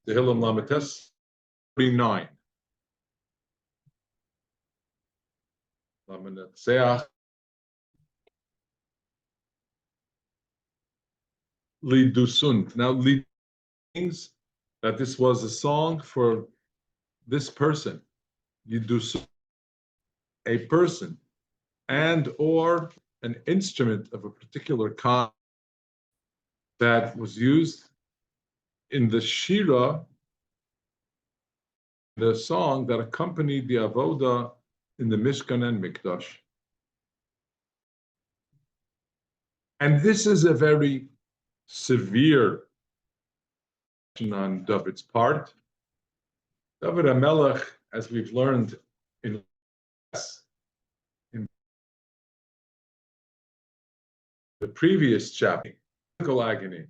Tehillim Lamites 39. Lamanetseach Lidusunt. Now, Lid means that this was a song for this person. Lidusunt, a person, and or an instrument of a particular kind that was used in the shira, the song that accompanied the avoda in the Mishkan and Mikdash. And this is a very severe on David's part. David HaMelech, as we've learned in the previous chapter, agony,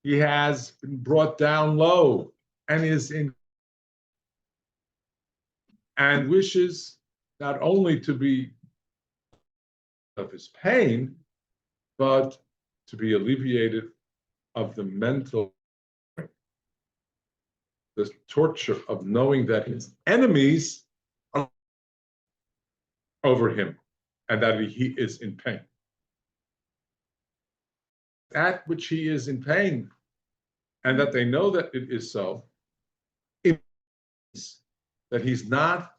he has been brought down low and is in and wishes not only to be of his pain, but to be alleviated of the mental, the torture of knowing that his enemies are over him and that he is in pain. At which he is in pain, and that they know that it is so, it means that he's not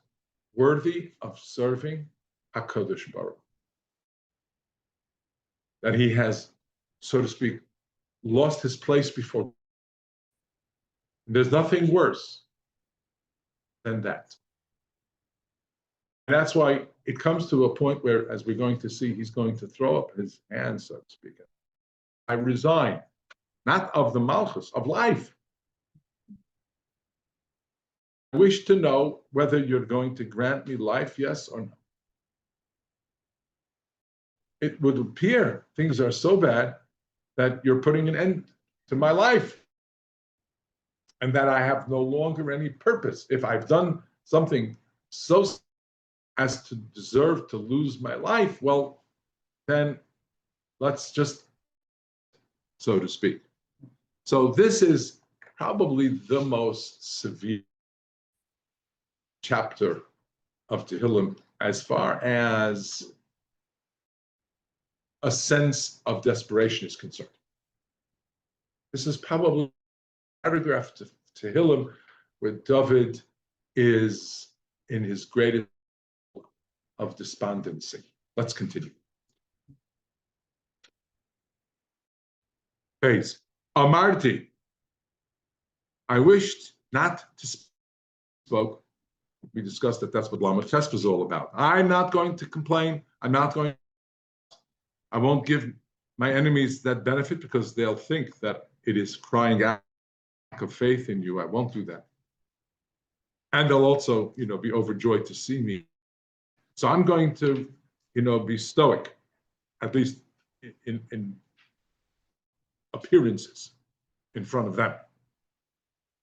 worthy of serving HaKadosh Baruch. That he has, so to speak, lost his place before. There's nothing worse than that. And that's why it comes to a point where, as we're going to see, he's going to throw up his hands, so to speak. I resign, not of the Malchus, of life. I wish to know whether you're going to grant me life, yes or no. It would appear things are so bad that you're putting an end to my life and that I have no longer any purpose. If I've done something so as to deserve to lose my life, well, then let's just, so to speak. So this is probably the most severe chapter of Tehillim as far as a sense of desperation is concerned. This is probably a paragraph to Tehillim where David is in his greatest of despondency. Let's continue. Phase. Amarti. I wished not to spoke. We discussed that that's what Lamed Ches was all about. I'm not going to complain. I won't give my enemies that benefit because they'll think that it is crying out of faith in you. I won't do that. And they'll also, be overjoyed to see me. So I'm going to, be stoic, at least in appearances in front of them.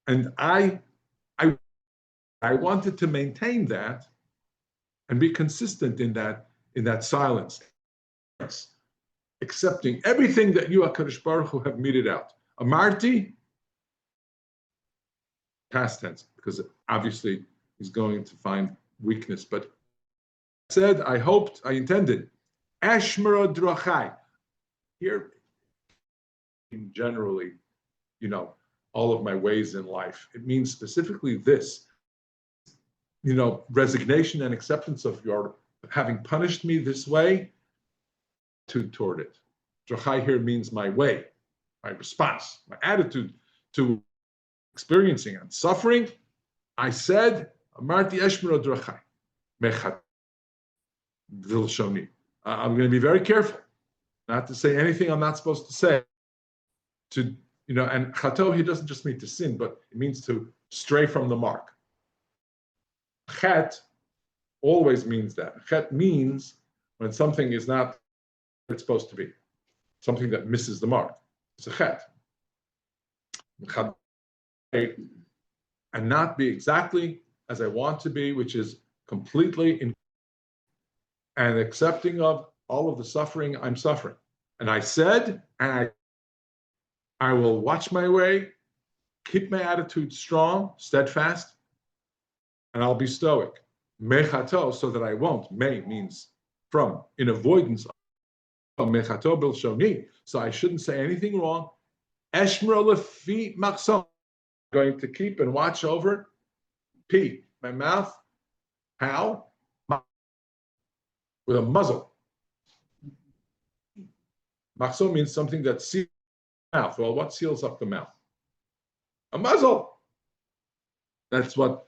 And I wanted to maintain that and be consistent in that silence, accepting everything that you, HaKadosh Baruch Hu, have meted out. Amarti, past tense, because obviously he's going to find weakness. But I said, I hoped, I intended, Ashmara drachai. Here, generally, all of my ways in life. It means specifically this, resignation and acceptance of your having punished me this way, toward it. Drachai here means my way, my response, my attitude to experiencing and suffering. I said, Amarti Eshmero Drachai, Mechat Vilshoni. I'm going to be very careful not to say anything I'm not supposed to say. And chato, he doesn't just mean to sin, but it means to stray from the mark. Chet always means that. Chet means when something is not what it's supposed to be, something that misses the mark. It's a chet. And not be exactly as I want to be, which is completely and accepting of all of the suffering I'm suffering. And I said, and I will watch my way, keep my attitude strong, steadfast, and I'll be stoic. Mechato, so that I won't. Me means from, in avoidance of mechato bilshoni. So I shouldn't say anything wrong. Eshmer lefi machsom. Going to keep and watch over P, my mouth. How? With a muzzle. Machsom means something that seals the mouth. Well, what seals up the mouth? A muzzle. That's what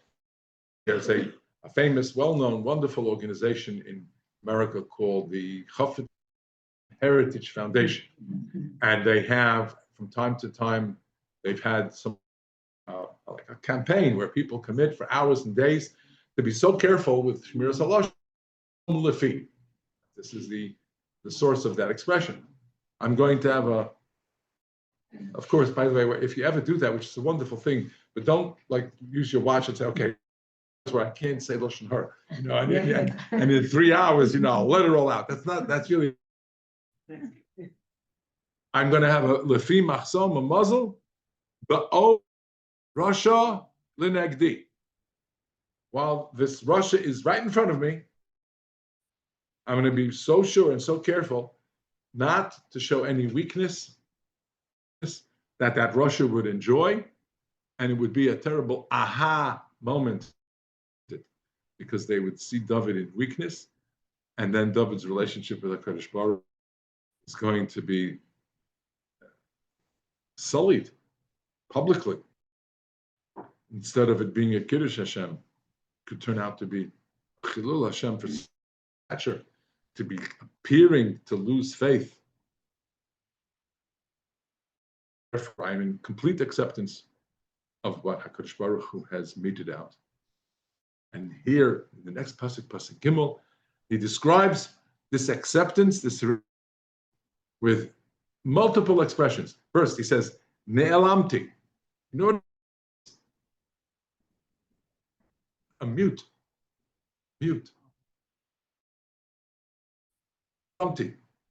there's a famous, well-known, wonderful organization in America called the Chafetz Heritage Foundation. And they have, from time to time, they've had some like a campaign where people commit for hours and days to be so careful with Shmiras Halosh. This is the source of that expression. I'm going to have of course, by the way, if you ever do that, which is a wonderful thing, but don't like use your watch and say, okay, that's where I can't say Lashon Hara. And in 3 hours, I'll let it all out. That's really, I'm going to have a lefi machsom, a muzzle, ba'o Russia linegdi. While this Russia is right in front of me, I'm going to be so sure and so careful not to show any weakness that Russia would enjoy, and it would be a terrible aha moment because they would see David in weakness, and then David's relationship with HaKadosh Baruch is going to be sullied publicly. Instead of it being a Kiddush Hashem, could turn out to be Chilul Hashem for stature, to be appearing to lose faith. Therefore, I'm in complete acceptance of what HaKadosh Baruch Hu has meted out. And here, in the next pasuk, pasuk Gimel, he describes this acceptance, with multiple expressions. First, he says, Ne'elamti. You know what? A mute.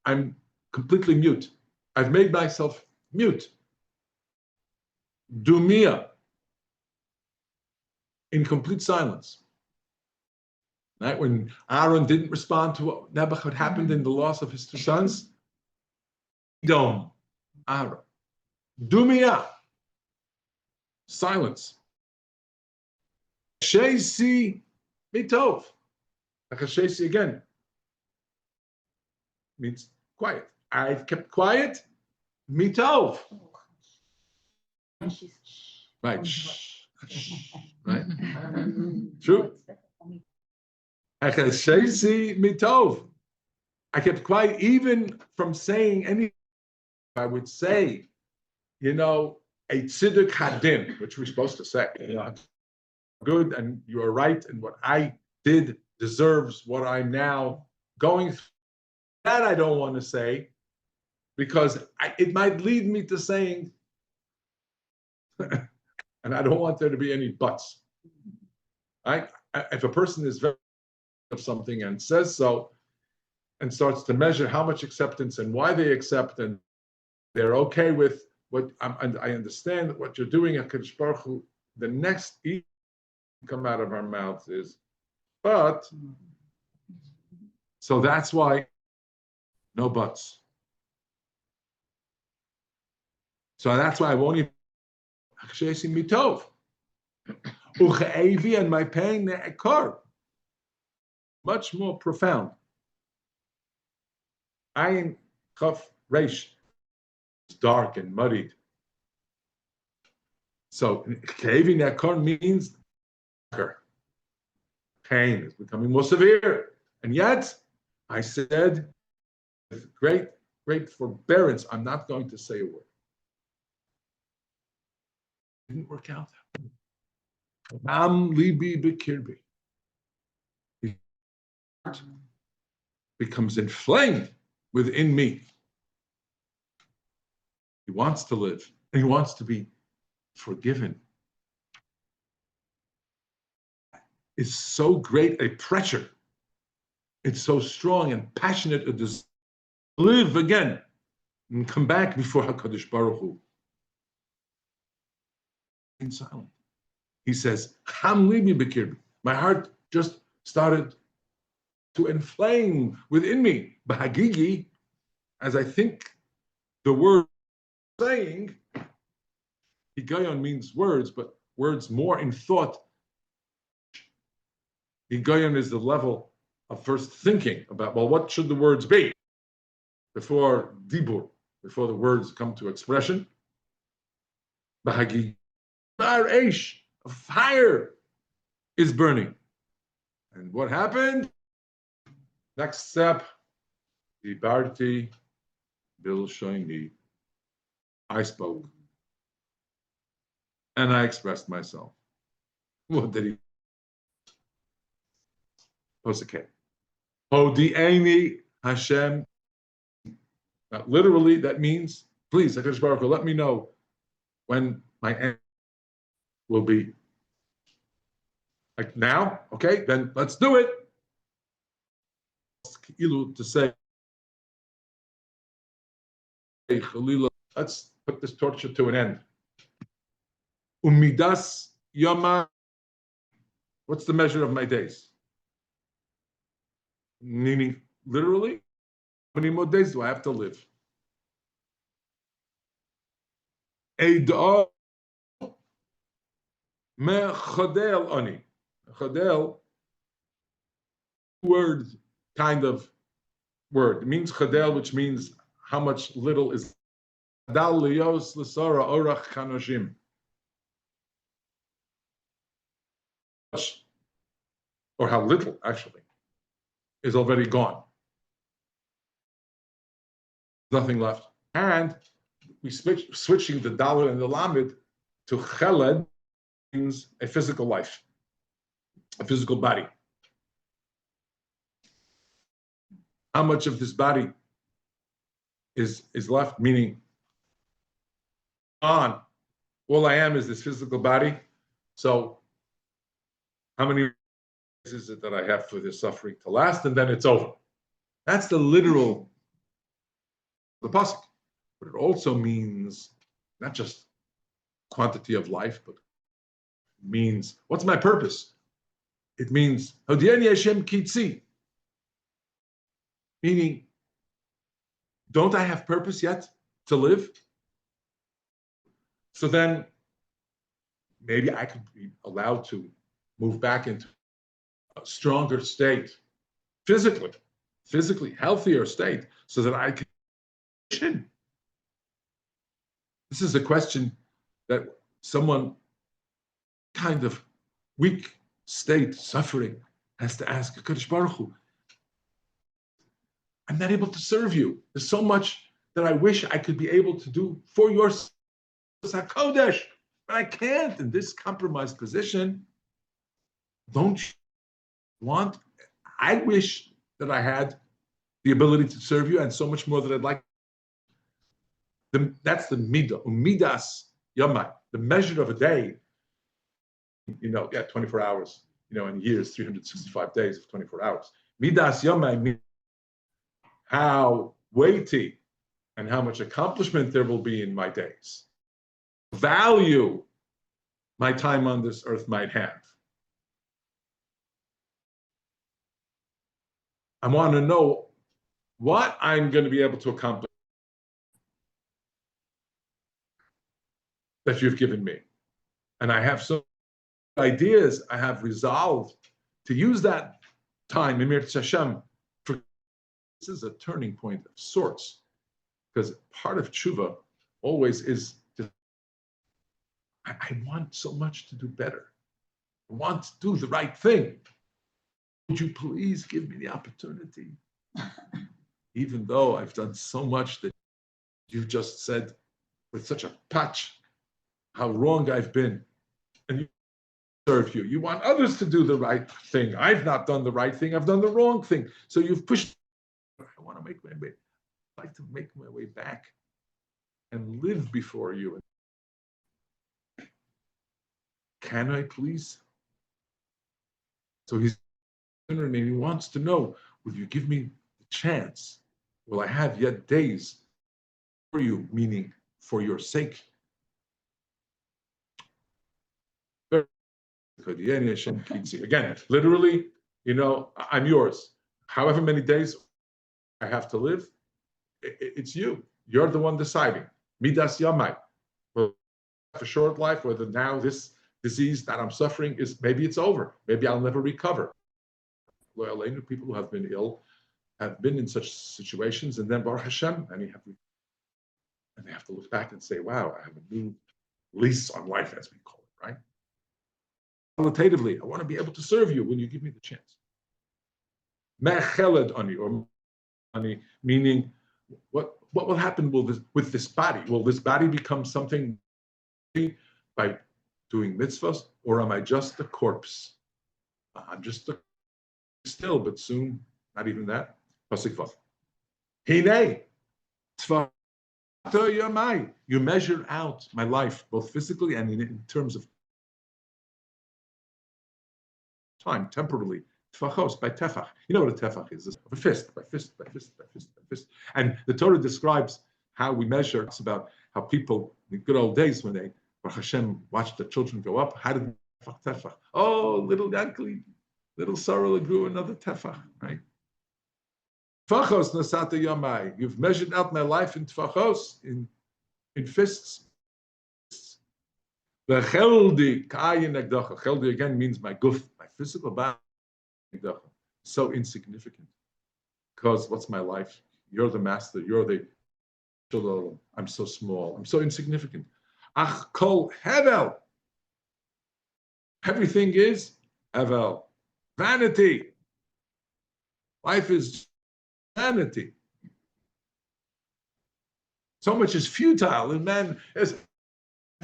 I'm completely mute. I've made myself mute. Dumia. In complete silence. Right? When Aaron didn't respond to what Nebuchadnezzar happened in the loss of his 2 sons, Dom, Aaron. Dumia. Silence. Shesi mitov. Shesi again means quiet. I've kept quiet. Mitov. Right. Right. True. Shesi mitov. I kept quiet even from saying anything. I would say, a tziduk hadin, which we're supposed to say. Good, and you are right, and what I did deserves what I'm now going through. That I don't want to say, because it might lead me to saying, and I don't want there to be any buts. If a person is very of something and says so, and starts to measure how much acceptance and why they accept, and they're okay with what and I understand what you're doing at HaKadosh Baruch Hu, the next come out of our mouths is, but. So that's why no buts. So that's why I won't even mitov. And my pain ne'ekar. Much more profound. Ayin chaf reish. It's dark and muddied. So ke'evi ne'ekar means pain is becoming more severe. And yet, I said, with great forbearance, I'm not going to say a word. It didn't work out. Am libi b'kirbi. His heart becomes inflamed within me. He wants to live, and he wants to be forgiven. It's so great a pressure. It's so strong and passionate a desire to live again and come back before HaKadosh Baruch Hu. silent. He says, Ham libi b'kirbi. My heart just started to inflame within me. Bahagigi, as I think the word saying, Higayon means words, but words more in thought. Higayon is the level of first thinking about, well, what should the words be before dibur, before the words come to expression. Bahagi, Eish, a fire is burning. And what happened? Next step, Dibarti Bil Shoini. I spoke. And I expressed myself. What did he? Posake. Hodi'eni Hashem. Now, literally, that means, please, HaKadosh Baruch Hu, let me know when my end will be. Like now, okay, then let's do it. To say, let's put this torture to an end. Umidas Yoma. What's the measure of my days? Meaning, literally, how many more days do I have to live? Eidah me chodel oni. Chodel, word, kind of word. It means chodel, which means how much little is. Dal liyos l'sara orach chanoshim. Or how little, actually, is already gone. Nothing left. And we switching the Dalet and the Lamed to Cheled means a physical life, a physical body. How much of this body is left? Meaning, all I am is this physical body. So, how many is it that I have for this suffering to last, and then it's over? That's the literal, the pasuk. But it also means not just quantity of life, but means what's my purpose? It means Hodieni Hashem kitzi, meaning don't I have purpose yet to live? So then maybe I could be allowed to move back into a stronger state, physically healthier state, so that I can. This is a question that someone kind of weak state, suffering, has to ask HaKadosh Baruch Hu. I'm not able to serve you. There's so much that I wish I could be able to do for your HaKodesh, but I can't in this compromised position. Don't you want? I wish that I had the ability to serve you and so much more that I'd like. That's the midah, umidas yomai, the measure of a day. 24 hours. In years, 365 days of 24 hours. Midas yomai, how weighty and how much accomplishment there will be in my days. Value my time on this earth might have. I want to know what I'm going to be able to accomplish that you've given me. And I have some ideas, I have resolved to use that time, Emir Hashem. This is a turning point of sorts, because part of tshuva always is, I want so much to do better. I want to do the right thing. Would you please give me the opportunity? Even though I've done so much that you've just said with such a patch how wrong I've been, and you serve you. You want others to do the right thing. I've not done the right thing. I've done the wrong thing. So you've pushed. I want to make my way. I'd like to make my way back and live before you. Can I please? So he's and he wants to know, will you give me the chance? Will I have yet days for you, meaning for your sake? Again, literally, I'm yours. However many days I have to live, it's you. You're the one deciding. Midas Yamai. Well, a short life, whether now this disease that I'm suffering maybe it's over. Maybe I'll never recover. People who have been ill have been in such situations, and then Baruch Hashem, and they have to look back and say, wow, I have a new lease on life, as we call it, right? Qualitatively, I want to be able to serve you when you give me the chance. Me'cheled ani, or ani, meaning what will happen with this body? Will this body become something by doing mitzvahs, or am I just a corpse? I'm just a still, but soon, not even that. Pasuk Vav. Hinei, tzva yamai. You measure out my life, both physically and in terms of time, temporally. Tfachos, by tefach. You know what a tefach is? It's a fist, by fist, by fist, by fist, by fist. And the Torah describes how we measure. It's about how people, in the good old days when they, Baruch Hashem, watched the children go up, how did tefach? Oh, little Yankli, little Sarah grew another tefach, right? Tfachos nasata yamai. You've measured out my life in tfachos, in fists. The cheldi kayin egdacha. Cheldi again means my guf, my physical body. So insignificant. Because what's my life? You're the master. You're the. I'm so small. I'm so insignificant. Ach kol hevel. Everything is hevel. Vanity. Life is vanity. So much is futile, and man has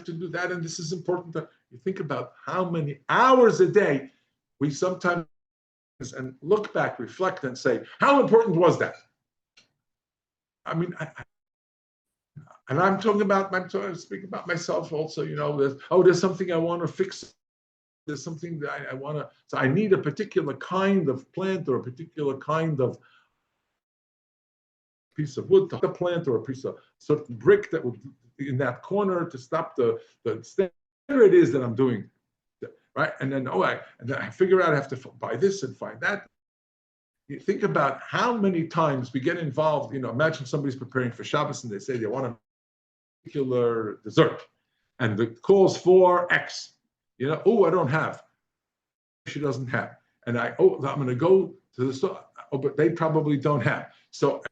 to do that, and this is important. You think about how many hours a day we sometimes and look back, reflect, and say, how important was that? I mean, I'm speaking about myself also. There's something I want to fix. There's something that I want to. So I need a particular kind of plant or a particular kind of piece of wood to the plant or a piece of certain brick that would in that corner to stop the whatever it is that I'm doing, right? And then I figure out I have to buy this and find that. You think about how many times we get involved. Imagine somebody's preparing for Shabbos and they say they want a particular dessert, and the calls for X. I don't have. She doesn't have, and I'm going to go to the store. Oh, but they probably don't have. So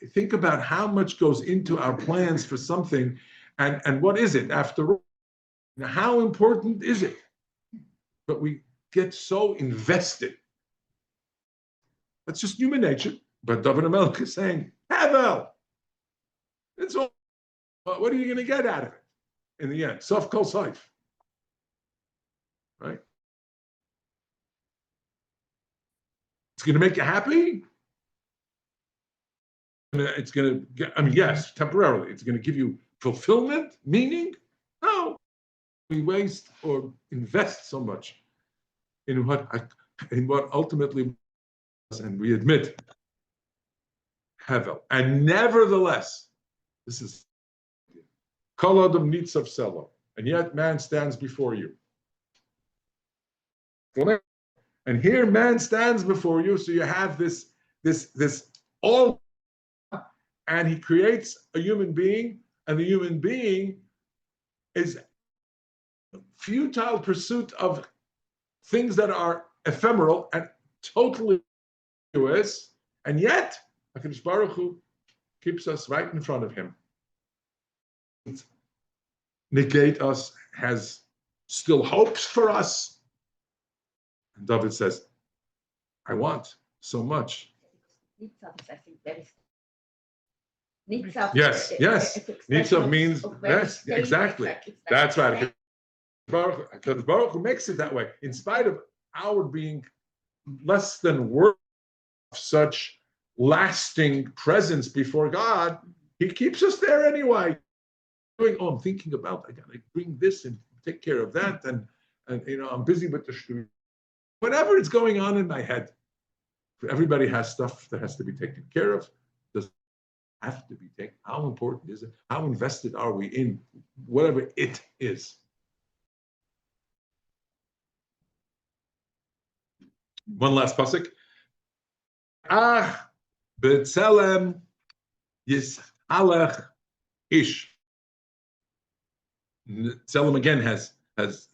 think about how much goes into our plans for something, and what is it after all? How important is it? But we get so invested. That's just human nature. But David HaMelech is saying, Havel! It's all. What are you going to get out of it in the end? Sof kol soif. Right? It's going to make you happy. It's going to get, yes, temporarily. It's going to give you fulfillment, meaning. No. We waste or invest so much in what ultimately, and we admit, Hevel. And nevertheless, this is Kol Adam Nitzav Selo, and yet man stands before you. And here man stands before you, so you have this all, and he creates a human being, and the human being is futile pursuit of things that are ephemeral and totally US, and yet HaKadosh Baruch Hu keeps us right in front of him. Negate us, has still hopes for us. And David says, I want so much. Yes. Nitzav means, yes, exactly. That's right. Because Baruch Hu makes it that way. In spite of our being less than worthy of such lasting presence before God, he keeps us there anyway. I'm thinking about, I gotta bring this and take care of that, and I'm busy with the shul. Whatever is going on in my head. Everybody has stuff that has to be taken care of. Does it have to be taken? How important is it? How invested are we in whatever it is? One last pasuk. Ach b'tzelem yishalach ish. Tzelem again has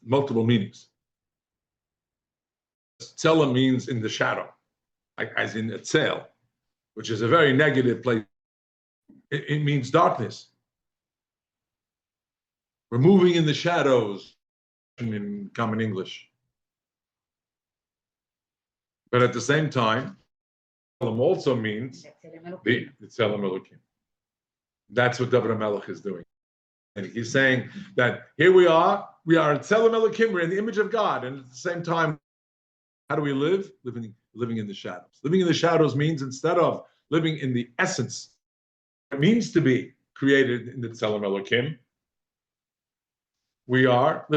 multiple meanings. Tzelem means in the shadow, as in a tzel, which is a very negative place. It means darkness. We're moving in the shadows in common English. But at the same time, Tzelem also means the Tzelem Elokim. That's what David HaMelech is doing. And he's saying that here we are in Tzelem Elokim, we're in the image of God. And at the same time, how do we live? Living in the shadows. Living in the shadows means instead of living in the essence, it means to be created in the Tzelem Elokim, we are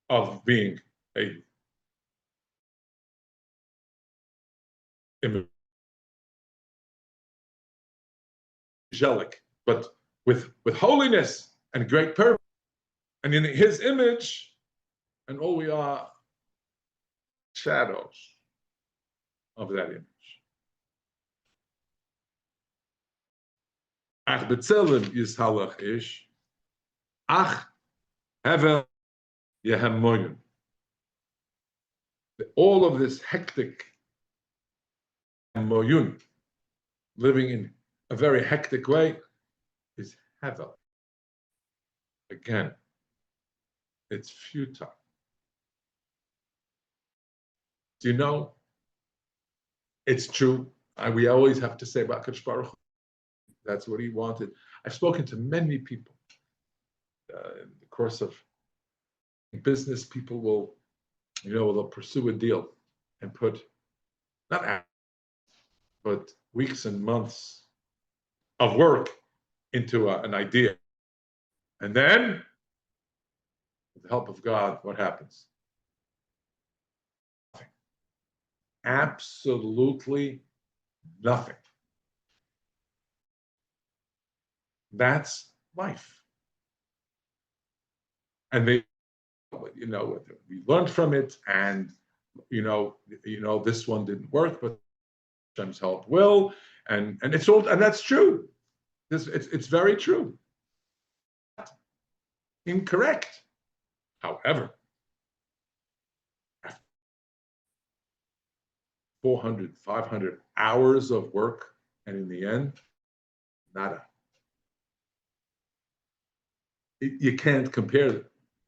of being a angelic, but with holiness and great purpose, and in his image, and all we are shadows of that image. Ach b'tzelem yishalach ish, ach hevel yehem moyim. All of this hectic moyun, living in a very hectic way, is hevel. Again, it's futile. Do you know? It's true. We always have to say about Kadosh Baruch Hu, that's what he wanted. I've spoken to many people in the course of business. People will, they'll pursue a deal and put not hours, but weeks and months of work into an idea. And then, with the help of God, what happens? Nothing. Absolutely nothing. That's life. And we learned from it, and this one didn't work, but Hashem's help will, and it's all, and that's true. It's very true. Incorrect. However, after 400, 500 hours of work, and in the end, nada. You can't compare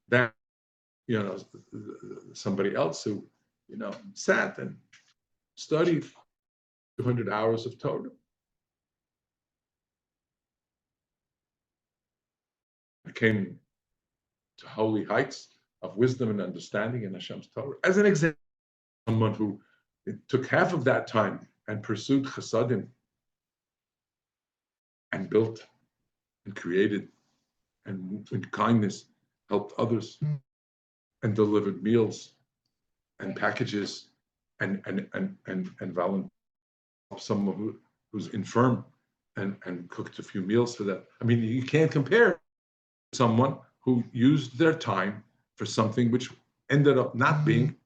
that, somebody else who, sat and studied 200 hours of Torah. Came to holy heights of wisdom and understanding in Hashem's Torah. As an example, someone who took half of that time and pursued chasadim and built and created and in kindness helped others and delivered meals and packages and volunteered someone who's infirm and cooked a few meals for them. I mean, you can't compare someone who used their time for something which ended up not being.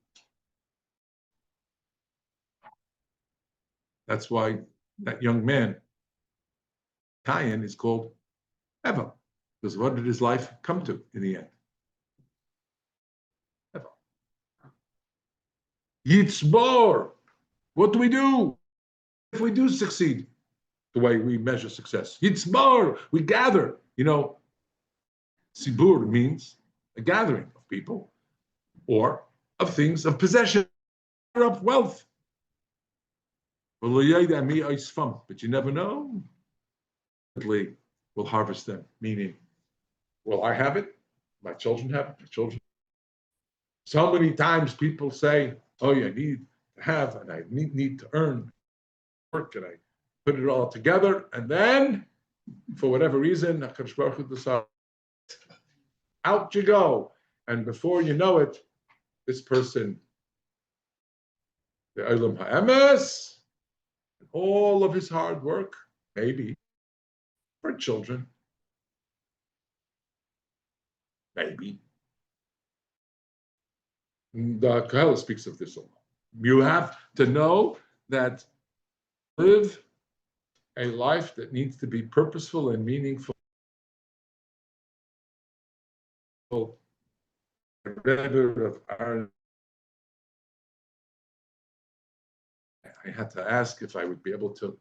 That's why that young man, Italian, is called Eva. Because what did his life come to in the end? Eva. Yitzbor. What do we do if we do succeed the way we measure success? Yitzbor. We gather. Sibur means a gathering of people or of things, of possession, of wealth. But you never know. We'll harvest them, meaning, well, I have it, my children have it, my children. So many times people say, oh, I need to have, and I need to earn, work, and I put it all together, and then, for whatever reason, HaKadosh Baruch Hu decides, out you go. And before you know it, this person, the Olam Ha'emes, all of his hard work, maybe, for children, maybe. The Kohelet speaks of this a lot. You have to know that live a life that needs to be purposeful and meaningful. I had to ask if I would be able to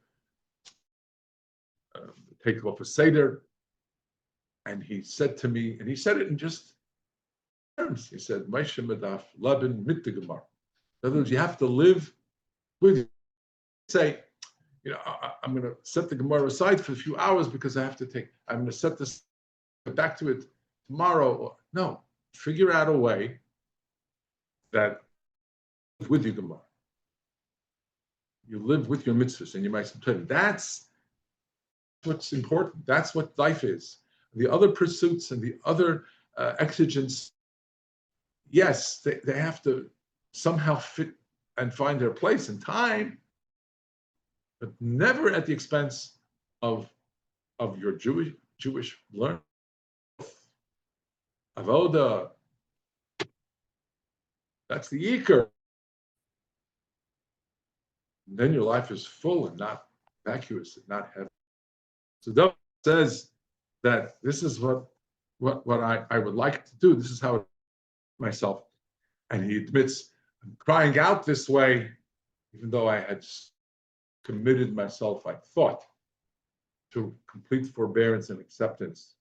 take off a seder, and he said to me, and he said it in just terms. He said, "Moshe Medaf Laban mit the Gemara." In other words, you have to live with. Say, I'm going to set the Gemara aside for a few hours because I'm going to set this back to it tomorrow. No, figure out a way that with your Gemara. You live with your mitzvahs and your mitzvahs. That's what's important. That's what life is. The other pursuits and the other exigence, yes, they have to somehow fit and find their place in time, but never at the expense of your Jewish learning. Avoda, that's the Iker. Then your life is full and not vacuous and not heavy. So David says that this is what I would like to do. This is how I myself. And he admits, I'm crying out this way, even though I had committed myself, I thought, to complete forbearance and acceptance.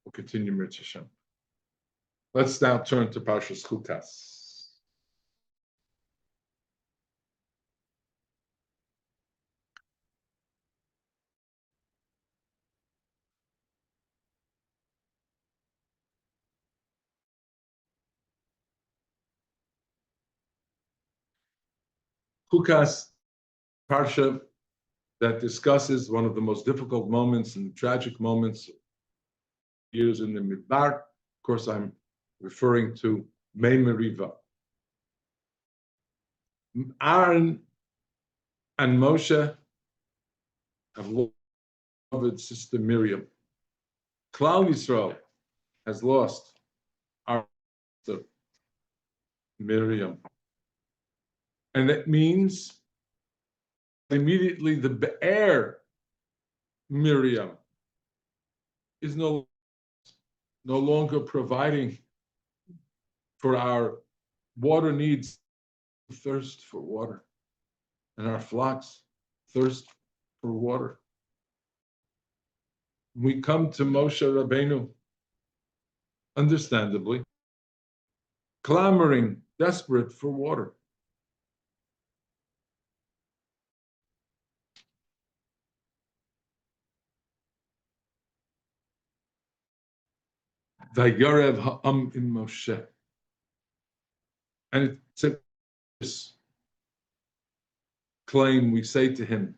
We'll continue Mirz Hashem. Let's now turn to Parshas Chukas. Chukas, Parsha that discusses one of the most difficult moments and tragic moments years in the Midbar. Of course, I'm referring to Mei Meriva. Aaron and Moshe have loved sister Miriam. Klal Yisrael has lost our sister Miriam. And that means immediately the Be'er Miriam is no longer providing for our water needs, thirst for water, and our flocks thirst for water. We come to Moshe Rabbeinu, understandably, clamoring, desperate for water. Vayorev ha'am in Moshe. And it's this claim we say to him,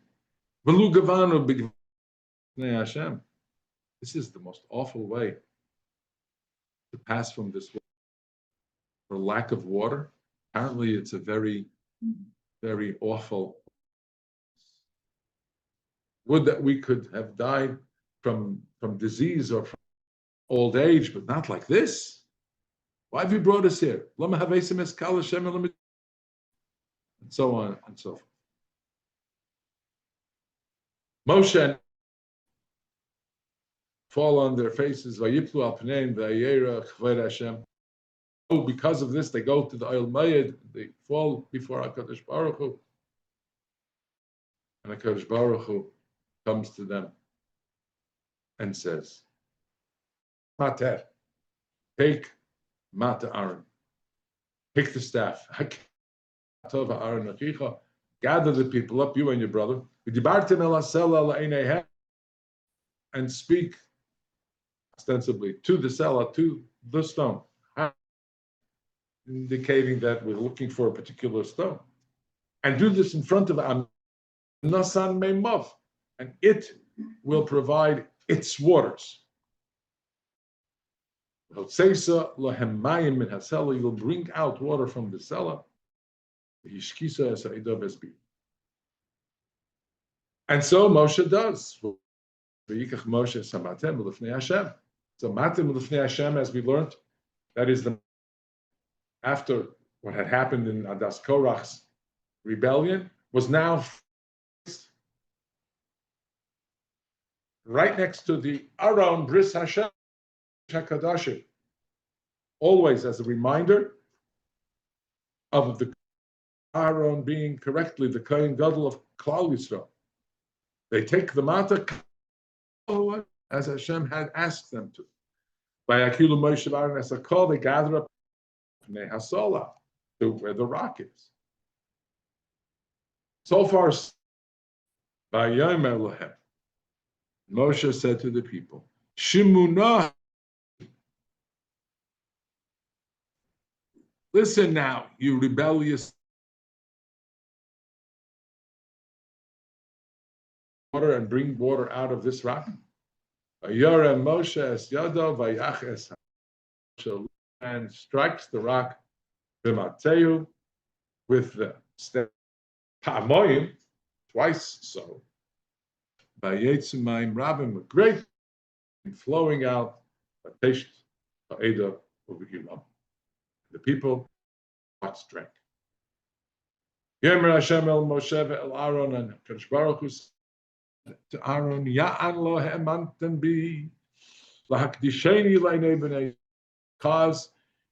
V'lu gavanu b'gnei Hashem. This is the most awful way to pass from this world. For lack of water, apparently it's a very, very awful. Would that we could have died from disease or from old age, but not like this. Why have you brought us here? And so on and so forth. Moshe fall on their faces. Oh, because of this, they go to the Oil Mayed, they fall before HaKadosh Baruch Hu. And HaKadosh Baruch Hu comes to them and says, Mater, take Mata Aaron, take the staff, gather the people up, you and your brother, and speak ostensibly to the cellar, to the stone, indicating that we're looking for a particular stone. And do this in front of Nasan Meimav, and it will provide its waters. You'll bring out water from the cellar. And so Moshe does. So Matem L'fnei Hashem, as we learned, that is after what had happened in Adas Korach's rebellion was now right next to the Aron Bris Hashem Hakadoshim, always as a reminder of the Aaron being correctly the Kohen Gadol of Klal Yisrael. They take the Mata as Hashem had asked them to. By Akilu Moshe Aaron as a call, they gather up Pnei Hasola to where the rock is. So far, by Yom Elohim, Moshe said to the people, Shimunah, listen now, you rebellious water, and bring water out of this rock. Vayora Moshe es yado vayach es and strikes the rock b'mateu with the step pa'amoyim, twice so. Vayetzumayim rabim, with great flowing out, patience, ha'eda u'v'gilam. The people drank. Yemer Hashem el Moshe el Aaron, and Kadosh Baruch Hu to Aaron, Ya'an lo he'emanten bi lahakdisheni leinei b'nei, because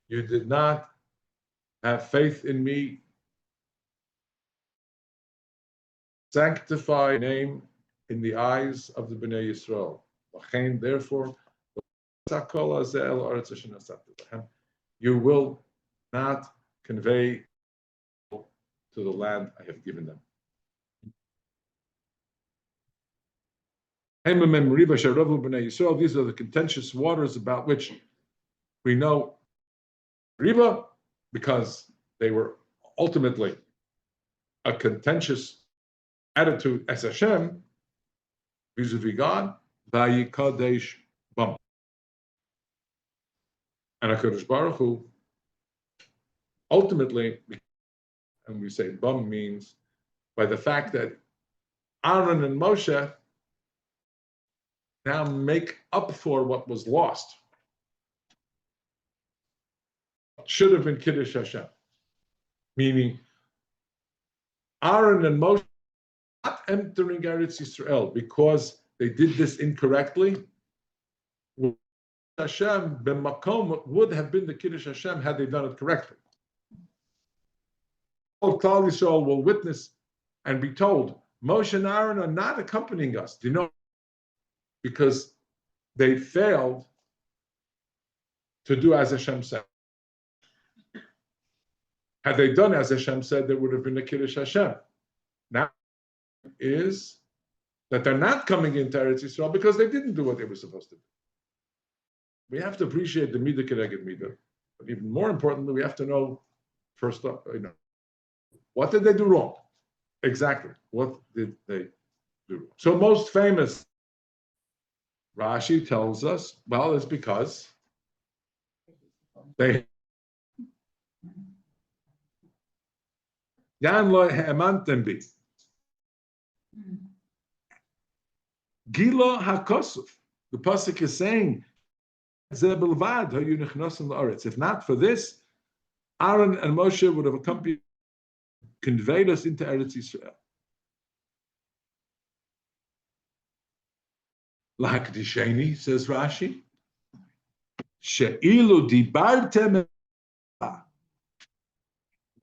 you did not have faith in me, sanctify name in the eyes of the Bnei Yisrael. Therefore, you will not convey to the land I have given them. These are the contentious waters about which we know Riba, because they were ultimately a contentious attitude as Hashem vis-a-vis God, Vayikadesh Bam. And HaKadosh Baruch Hu ultimately, and we say Bam means by the fact that Aaron and Moshe now make up for what was lost. Should have been Kiddush Hashem. Meaning, Aaron and Moshe not entering Eretz Yisrael because they did this incorrectly. Hashem b'makom would have been the Kiddush Hashem had they done it correctly. All Klal Yisrael will witness and be told, Moshe and Aaron are not accompanying us. Do you know? Because they failed to do as Hashem said. Had they done as Hashem said, there would have been a Kiddush Hashem. Now is that they're not coming into Eretz Yisrael because they didn't do what they were supposed to do. We have to appreciate the midah keneged midah, but even more importantly, we have to know first off, what did they do wrong? Exactly, what did they do wrong? So most famous, Rashi tells us, well, it's because they Yan lo he'emanten bi. Gilo hakosuf. The pasuk is saying, if not for this, Aaron and Moshe would have accompanied, conveyed us into Eretz Yisrael. L'hakdisheni, says Rashi, she'ilu dibartem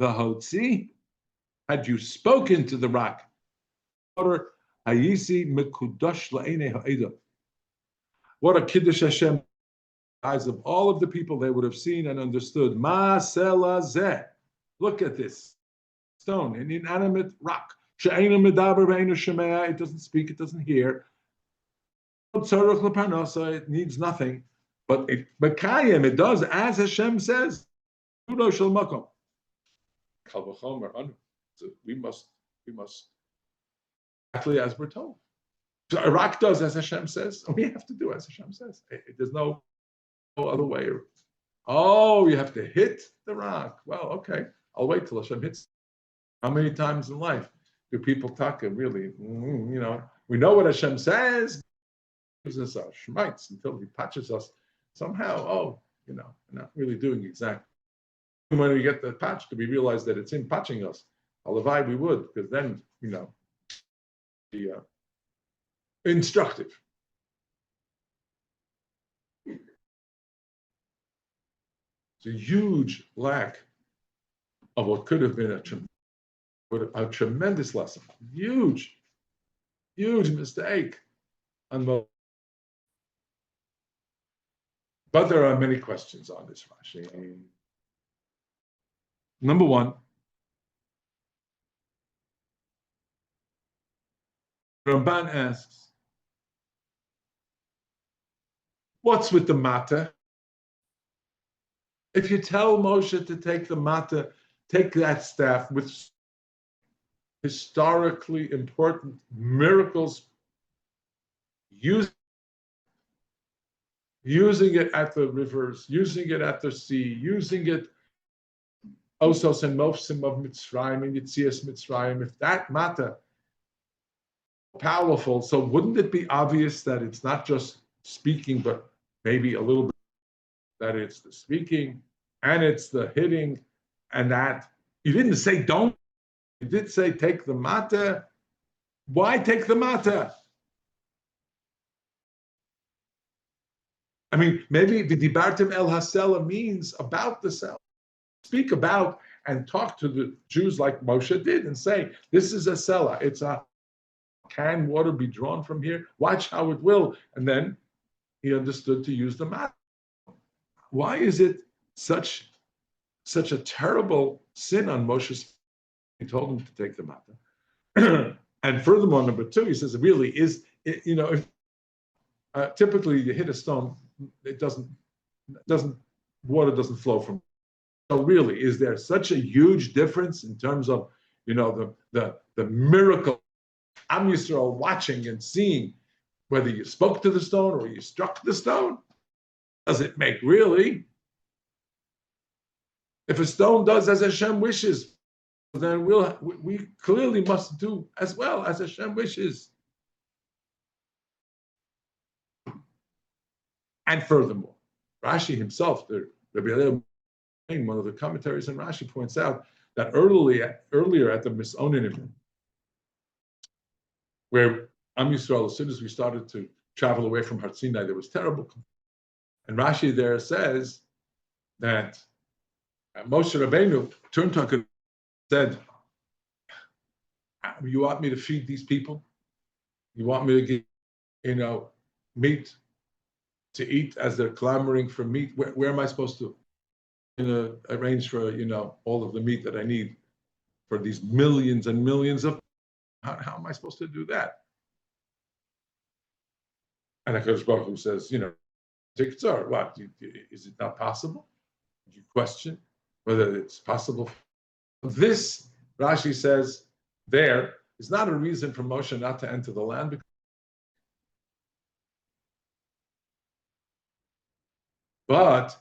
v'hotzi, had you spoken to the rock, hayisi mekudosh la'enei ha'edom. What a Kiddush Hashem, eyes of all of the people, they would have seen and understood. Ma sela zeh. Look at this stone, an inanimate rock. She'einu medaber ve'einu shemea. It doesn't speak, it doesn't hear. It needs nothing, but Mekayim, it does as Hashem says. So we must exactly as we're told. So Iraq does as Hashem says, and we have to do as Hashem says. There's no other way. Oh, you have to hit the rock. Well, okay, I'll wait till Hashem hits. How many times in life do people talk and really, we know what Hashem says, gives us our shmites until he touches us somehow. We're not really doing exactly. when we get the patch, we realize that it's in patching us. Alavai, we would, because then, the instructive. It's a huge lack of what could have been a tremendous lesson. Huge mistake. But there are many questions on this, Rashi. Number one, Ramban asks, what's with the matter? If you tell Moshe to take the matter, take that staff with historically important miracles, using it at the rivers, using it at the sea, using it Osos and Mofsim of Mitzrayim and Yitzias Mitzrayim, if that matter powerful, so wouldn't it be obvious that it's not just speaking, but maybe a little bit that it's the speaking and it's the hitting, and that you didn't say don't, you did say take the matter. Why take the matter? I mean, maybe V'dibartem el hasela means about the cell. Speak about and talk to the Jews like Moshe did and say, this is a cellar. It's a, can water be drawn from here? Watch how it will. And then he understood to use the matter. Why is it such a terrible sin on Moshe's? He told him to take the matter. And furthermore, number two, he says, it really is, if typically you hit a stone, it water doesn't flow from. So really, is there such a huge difference in terms of, the miracle, Am Yisrael watching and seeing whether you spoke to the stone or you struck the stone? Does it make really? If a stone does as Hashem wishes, then we clearly must do as well as Hashem wishes. And furthermore, Rashi himself, one of the commentaries on Rashi points out that earlier at the Misonim, where Am Yisrael, as soon as we started to travel away from Har Sinai, there was terrible. And Rashi there says that Moshe Rabbeinu turned to HaKadosh and said, you want me to feed these people? You want me to give, meat to eat as they're clamoring for meat? Where am I supposed to arrange for, all of the meat that I need for these millions and millions of, how am I supposed to do that? And HaKadosh Baruch Hu says, Tiktzar, what, is it not possible? You question whether it's possible. This, Rashi says, there is not a reason for Moshe not to enter the land. But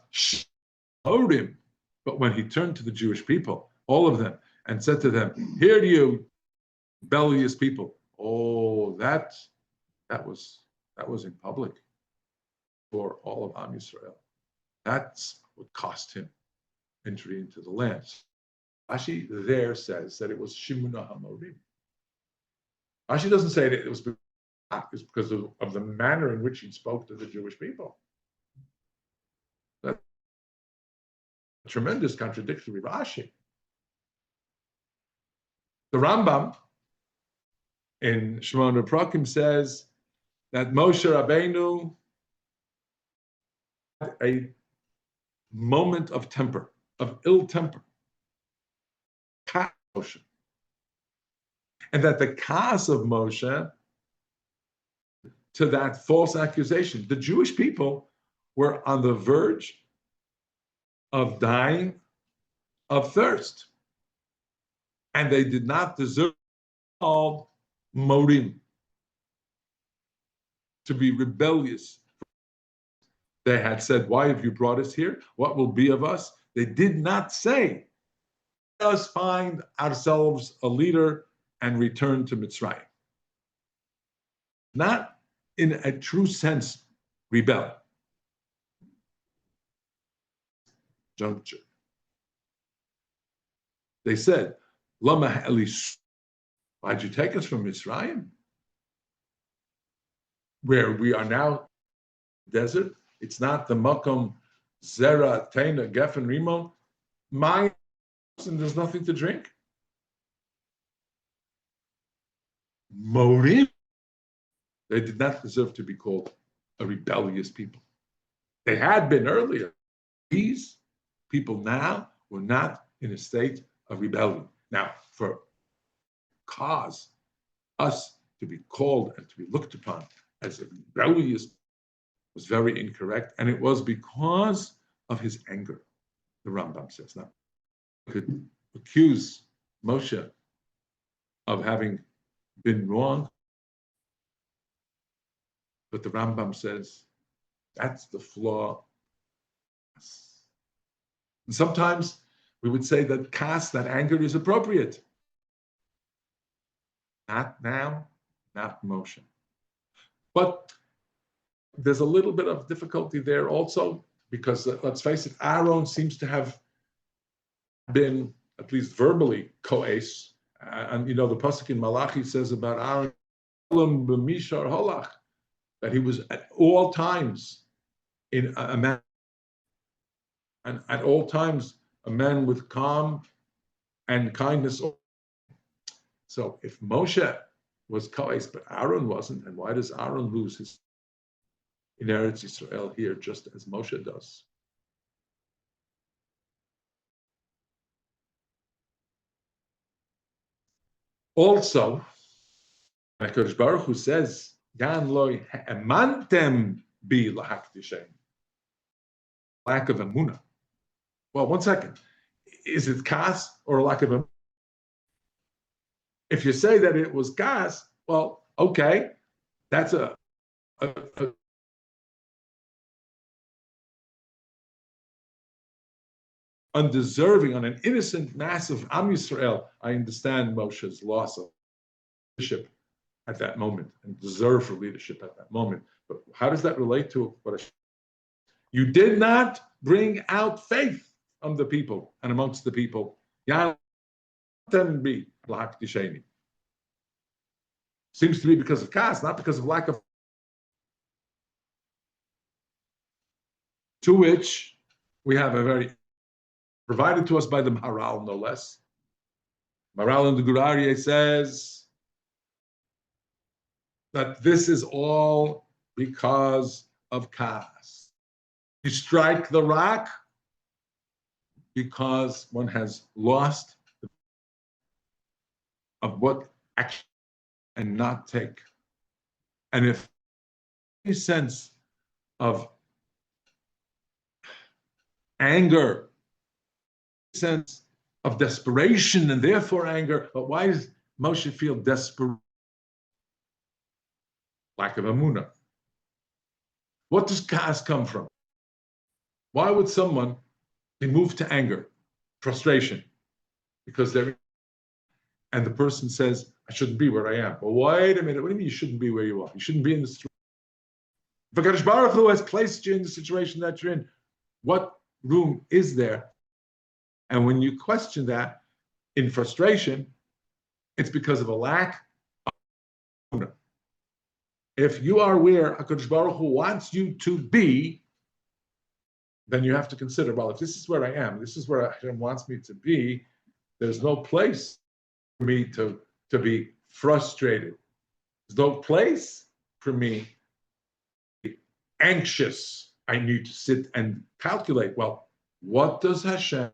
when he turned to the Jewish people, all of them, and said to them, "Hear you, rebellious people." Oh, that was in public for all of Am Yisrael. That's what cost him entry into the land. Rashi there says that it was Shimuna Hamorim. Rashi doesn't say that it was because of the manner in which he spoke to the Jewish people. That's a tremendous contradictory Rashi. The Rambam in Shemona Prakim says that Moshe Rabbeinu had a moment of temper, of ill temper, Moshe. And that the Kas of Moshe to that false accusation, the Jewish people were on the verge of dying of thirst. And they did not deserve all morim, to be rebellious. They had said, "Why have you brought us here? What will be of us?" They did not say, "Let us find ourselves a leader and return to Mitzrayim." Not in a true sense rebel. Juncture. They said, Lama Elis, why'd you take us from Mitzrayim? Where we are now, desert. It's not the Makom, Zera, Taina, Geffen, Rimon. My, and there's nothing to drink. Morim, they did not deserve to be called a rebellious people. They had been earlier. These people now were not in a state of rebellion. Now, for cause us to be called and to be looked upon as a rebellious was very incorrect, and it was because of his anger, the Rambam says. Now, we could accuse Moshe of having been wrong, but the Rambam says that's the flaw. And sometimes we would say that kas, that anger, is appropriate. Not now, not Moshe. But there's a little bit of difficulty there also, because let's face it, Aaron seems to have been, at least verbally, ko'es. And you know, the pasuk in Malachi says about Aaron, that he was at all times in a man, and at all times a man with calm and kindness. So if Moshe was ko'es, but Aaron wasn't, and why does Aaron lose his in Eretz Yisrael here, just as Moshe does? Also, HaKadosh Baruch Hu says, "Gan loy ha'emantem bi lahakdishem." Lack of emunah. Well, one second. Is it kas or a lack of emunah? If you say that it was kas, well, okay, that's a undeserving, on an innocent mass of Am Yisrael. I understand Moshe's loss of leadership at that moment and deserve for leadership at that moment. But how does that relate to what you did not bring out faith from the people and amongst the people? Seems to be because of kas, not because of lack of. To which we have a very provided to us by the Maharal, no less. Maharal in the Gurarie says that this is all because of kas. You strike the rock because one has lost of what action and not take. And if any sense of anger, sense of desperation and therefore anger, but why does Moshe feel desperate? Lack of emunah. What does kas come from? Why would someone be moved to anger, frustration, because they're, and the person says, I shouldn't be where I am. Well, wait a minute, what do you mean you shouldn't be where you are? You shouldn't be in the street. If HaKadosh Baruch Hu has placed you in the situation that you're in, what room is there? And when you question that in frustration, it's because of a lack of emunah. If you are where HaKadosh Baruch Hu wants you to be, then you have to consider, well, if this is where I am, this is where Hashem wants me to be, there's no place for me to be frustrated. There's no place for me to be anxious. I need to sit and calculate, well, what does Hashem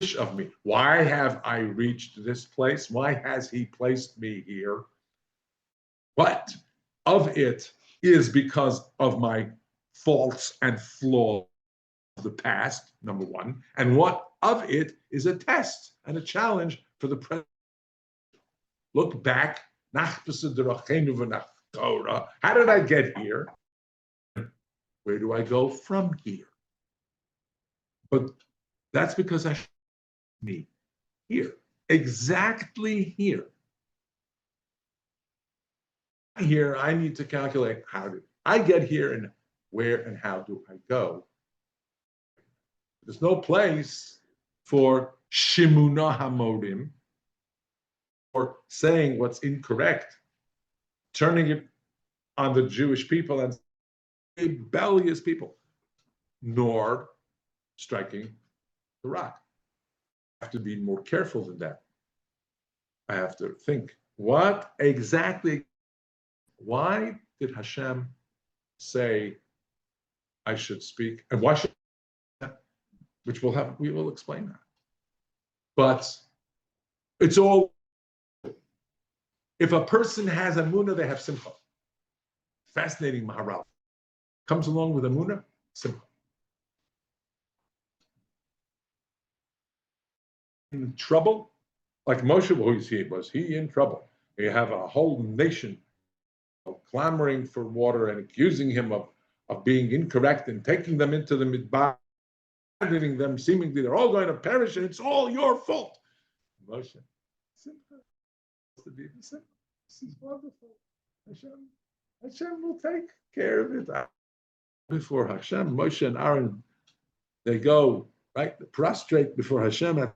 wish of me? Why have I reached this place? Why has he placed me here? What of it is because of my faults and flaws of the past, number one, and what of it is a test and a challenge for the present. Look back. How did I get here? Where do I go from here? But that's because I me here, exactly here. Here, I need to calculate how did I get here and where and how do I go. There's no place for shimuna hamorim, or saying what's incorrect, turning it on the Jewish people and rebellious people, nor striking the rock. I have to be more careful than that. I have to think, what exactly, why did Hashem say I should speak? And why should I? Which we will explain that. But it's all, if a person has Amunah, they have Simcha. Fascinating Maharal. Comes along with Amunah, Simcha. In trouble, like Moshe, was he in trouble? You have a whole nation clamoring for water and accusing him of being incorrect and taking them into the midbar, abandoning them, seemingly they're all going to perish and it's all your fault. Moshe, Simcha, to be the Simcha. This is wonderful. Hashem will take care of it. Before Hashem, Moshe and Aaron, they go, right, they prostrate before Hashem.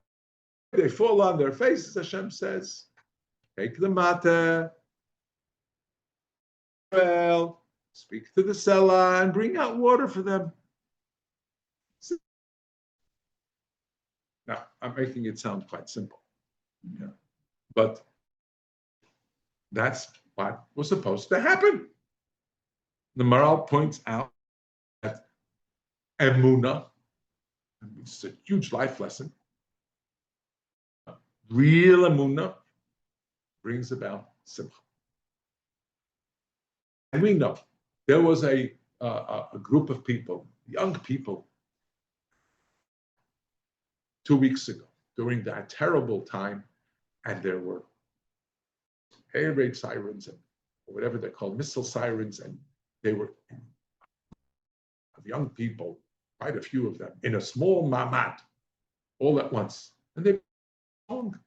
They fall on their faces. Hashem says, take the matter, well, speak to the cellar and bring out water for them. Now, I'm making it sound quite simple. Yeah. But that's what was supposed to happen. The Maharal points out that Emunah, it's a huge life lesson, real Emunah brings about Simcha. And we know there was a group of people, young people, 2 weeks ago during that terrible time, and there were air raid sirens and whatever they're called, missile sirens, and they were young people, quite a few of them, in a small mamad, all at once, and they hung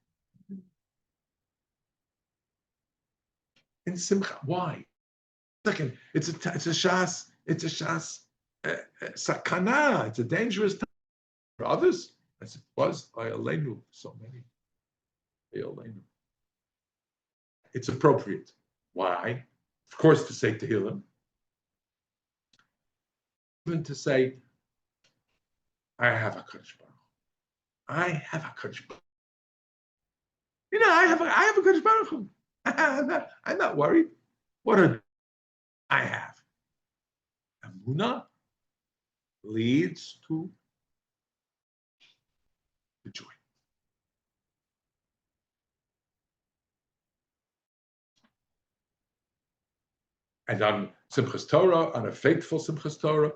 in Simcha. Why? Second, it's a shas sakana. It's a dangerous time for others, as it was by Aleinu, so many. It's appropriate. Why? Of course, to say Tehillim. Even to say, I have a Kadosh Baruch. I have a Kadosh Baruch. You know, I have a Kadosh Baruch. I'm not worried. What are I have? Amunah leads to the joy. And on Simchas Torah, on a faithful Simchas Torah,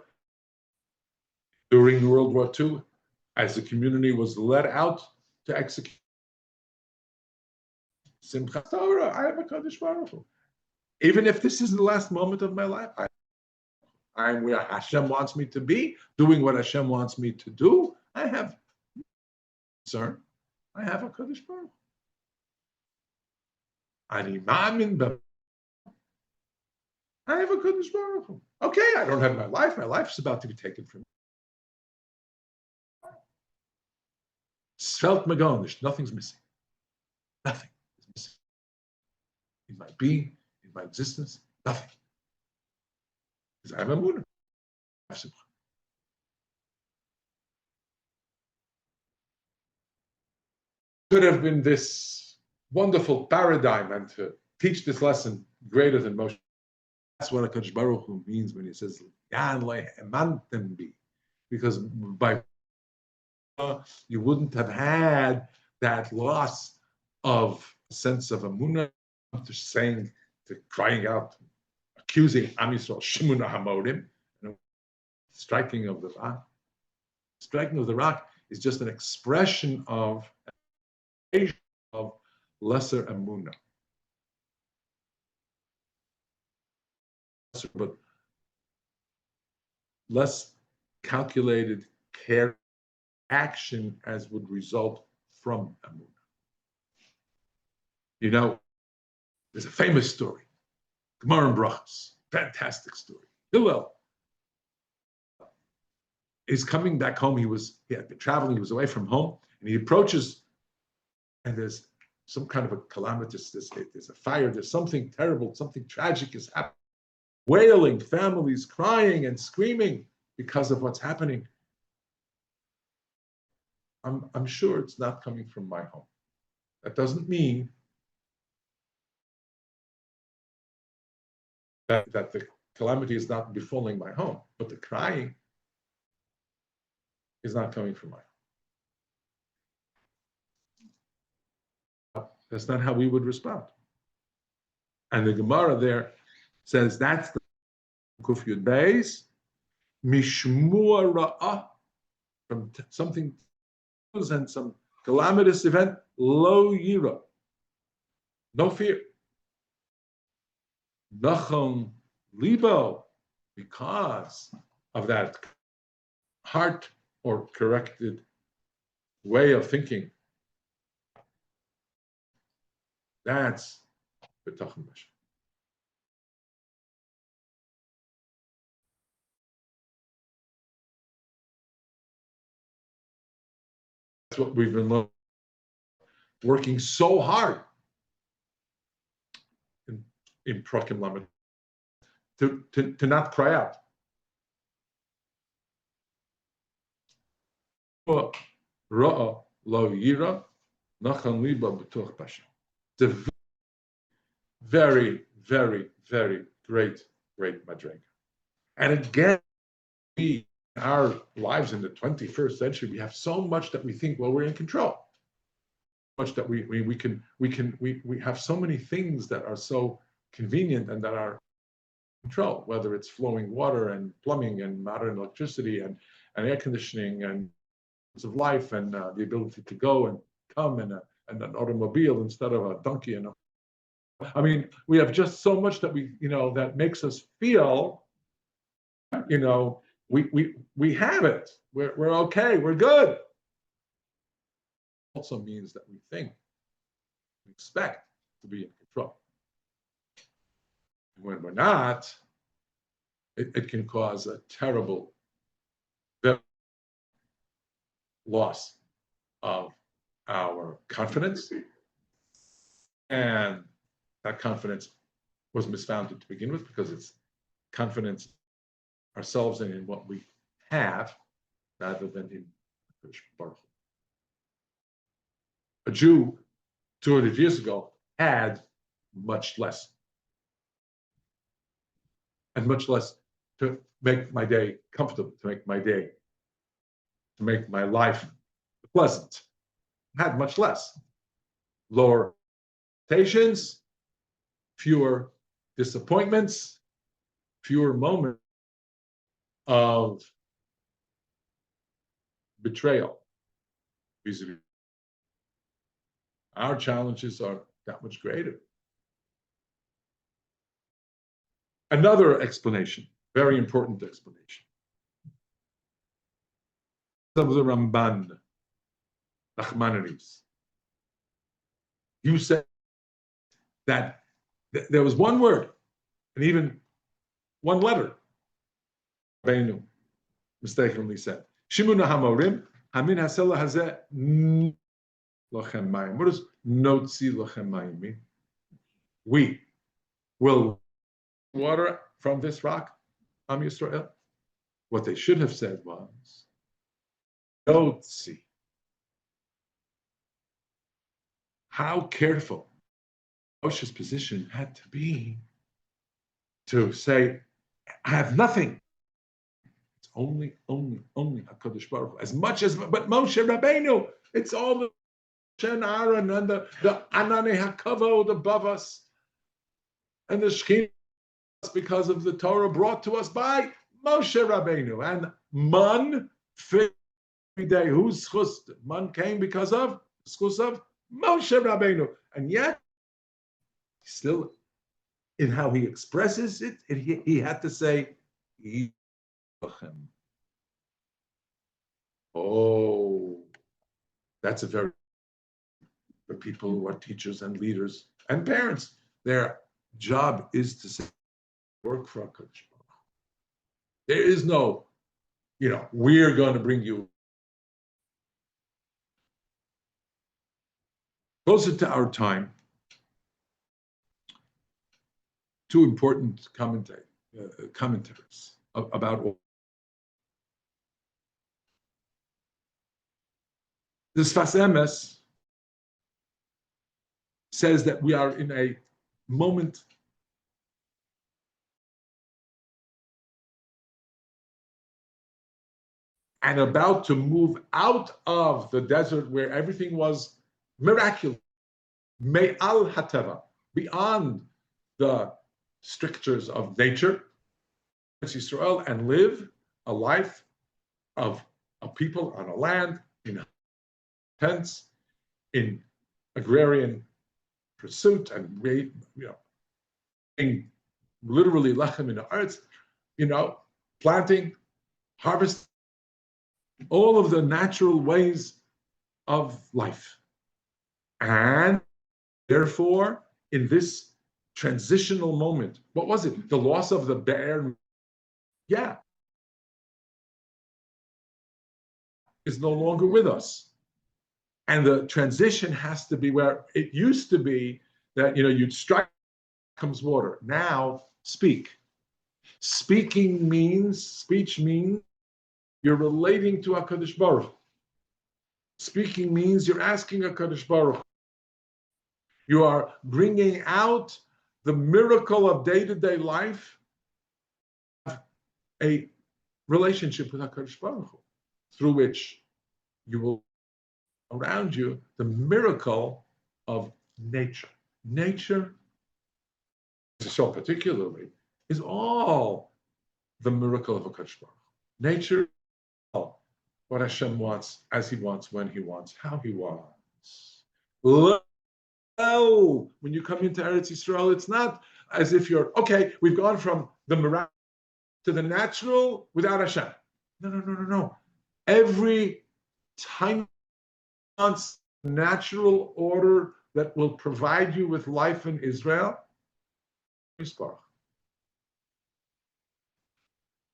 during World War II, as the community was led out to execute Simchas Torah, I have a Kadosh Baruch Hu. Even if this is the last moment of my life, I'm where Hashem wants me to be, doing what Hashem wants me to do. I have concern. I have a Kadosh Baruch Hu. I have a Kadosh Baruch Hu. Okay, I don't have my life. My life is about to be taken from me. Svelt Magonish, nothing's missing. Nothing is missing. In my being, in my existence, nothing. Because I have Amunah. Could have been this wonderful paradigm, and to teach this lesson greater than most. That's what a Kadosh Baruch Hu means when he says, because by you wouldn't have had that loss of sense of Amunah, to saying, to crying out, accusing Am Yisrael, Shimuna Hamorim, striking of the rock. Striking of the rock is just an expression of lesser Amunah. But less calculated care action as would result from Amunah. You know, there's a famous story, Gemara and Brachos, fantastic story. Hillel is coming back home. He had been traveling. He was away from home, And he approaches, and there's some kind of a calamitous, there's a fire, there's something terrible, something tragic is happening. Wailing, families crying and screaming because of what's happening. I'm sure it's not coming from my home. That doesn't mean that the calamity is not befalling my home, but the crying is not coming from my home. That's not how we would respond. And the Gemara there says that's the Kuf Yud Beis, Mishmua Ra'ah, from something and some calamitous event, Lo Yira, no fear. Nachon Libo, because of that heart or corrected way of thinking. That's B'tachon Hashem. That's what we've been working so hard in Prakim Lamed to not cry out. Ra'a lo yira nachan liba b'tuach b'Hashem. It's a very, very, very great madrega. And again, we, in our lives in the 21st century, we have so much that we think, well, we're in control. Much that we have so many things that are so convenient and that are in control, whether it's flowing water and plumbing and modern electricity and air conditioning and of life and the ability to go and come and an automobile instead of a donkey. And I mean, we have just so much that that makes us feel, we have it. We're okay. We're good. Also means that we think, we expect to be in control. And when we're not, it can cause a terrible loss of our confidence. And that confidence was misfounded to begin with because it's confidence ourselves and in what we have rather than in Baruch. A Jew 200 years ago had much less. And much less to make my day comfortable, to make my life pleasant. Had much less. Lower expectations, fewer disappointments, fewer moments of betrayal vis-a-vis. Our challenges are that much greater. Another explanation, very important explanation. Of the Ramban, Nachmanides. You said that there was one word, and even one letter. Rabbeinu mistakenly said, Shimuna Hamorim, Hamin Hasela Hazeh Lochem Mayim. What does Notzi Lochem Mayim mean? We will water from this rock, Am Yisrael. What they should have said was, Notzi. How careful Moshe's position had to be to say, I have nothing. It's only HaKadosh Baruch Hu. As much as, but Moshe Rabbeinu, it's all the and Aaron and the Anane HaKavod above us and the Shekhinah because of the Torah brought to us by Moshe Rabbeinu. And Man, day, whose schus? Man came because of schus of Moshe Rabbeinu. And yet, still, in how he expresses it, he had to say, oh, that's a very, for people who are teachers and leaders and parents, their job is to say, work for HaKadosh Baruch Hu. There is no, we're going to bring you. Closer to our time, two important commentaries about all. The Sfas Emes says that we are in a moment and about to move out of the desert where everything was miraculous, me'al hateva, beyond the strictures of nature, Israel, and live a life of a people on a land, in tents, in agrarian pursuit, and being literally lechem in the arts, planting, harvest, all of the natural ways of life. And therefore, in this transitional moment, what was it? The loss of the bear, is no longer with us. And the transition has to be where it used to be that, you'd strike, comes water. Now, speak. Speech means you're relating to HaKadosh Baruch Hu. Speaking means you're asking HaKadosh Baruch Hu. You are bringing out the miracle of day-to-day life, a relationship with HaKadosh Baruch Hu, through which you will around you the miracle of nature. Nature, so particularly, is all the miracle of HaKadosh Baruch Hu. Nature, what Hashem wants, as He wants, when He wants, how He wants. When you come into Eretz Yisrael, it's not as if we've gone from the miraculous to the natural without Hashem. No. Every tiny natural order that will provide you with life in Israel.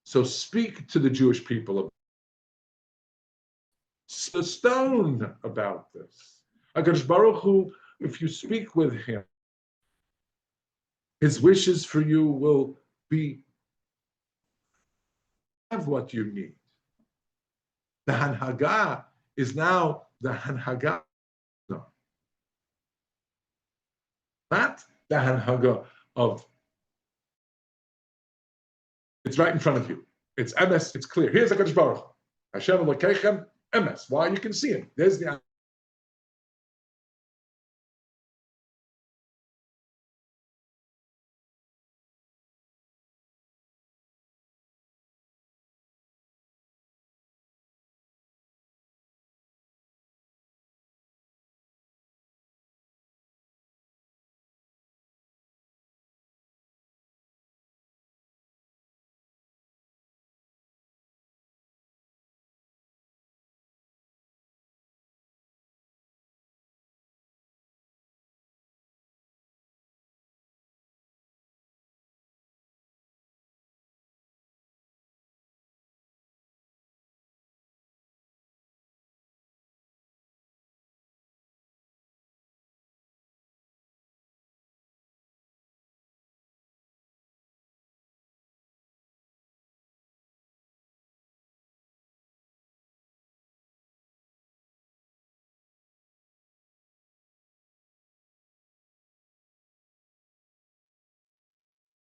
So speak to the Jewish people, the stone, about this. HaKadosh Baruch Hu, if you speak with Him, His wishes for you will have what you need. The Hanhaga is now the Hanhaga, not the Hanhaga of, it's right in front of you. It's Emes, it's clear. Here's HaKadosh Baruch Hu. Hashem Elokeichem, Emes. Why? You can see Him. There's the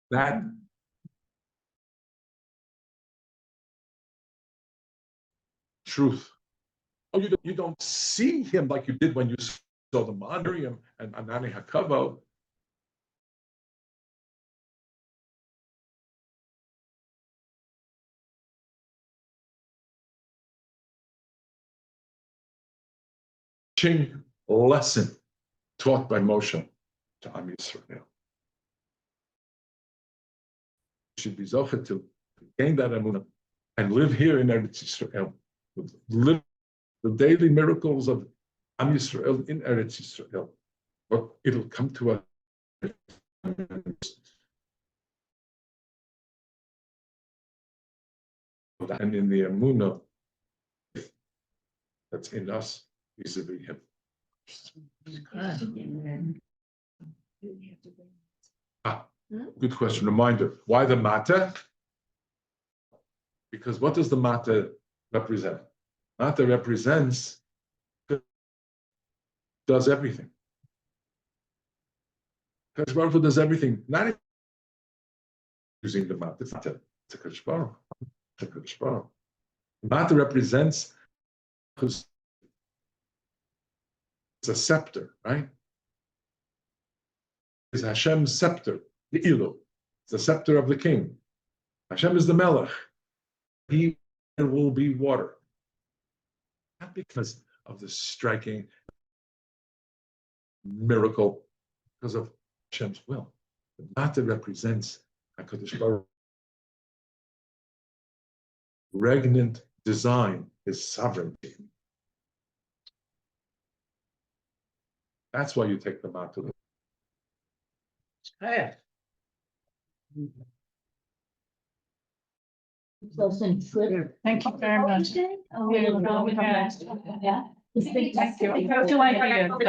that truth. Oh, you don't see Him like you did when you saw the Miriam and Anani Hakavo. Lesson taught by Moshe to Am Yisrael. Should be zocher to gain that emunah and live here in Eretz Yisrael, live the daily miracles of Am Yisrael in Eretz Yisrael. But it'll come to us. And in the emunah that's in us vis-a-vis Him. Good question. Reminder. Why the mata? Because what does the mata represent? Mata represents does everything. Kadosh Baruch Hu does everything. Not using the mata. It's a Kadosh Baruch Hu. It's a Kadosh Baruch Hu. Mata represents because it's a scepter, right? It's Hashem's scepter, the Ilu. It's the scepter of the king. Hashem is the Melech. He will be water. Not because of the striking miracle, because of Hashem's will. The Mata represents HaKadosh Baruch Hu. Regnant design is sovereignty. That's why you take the Mata. Close in Twitter. Thank you very much. Oh, yeah. Thank you.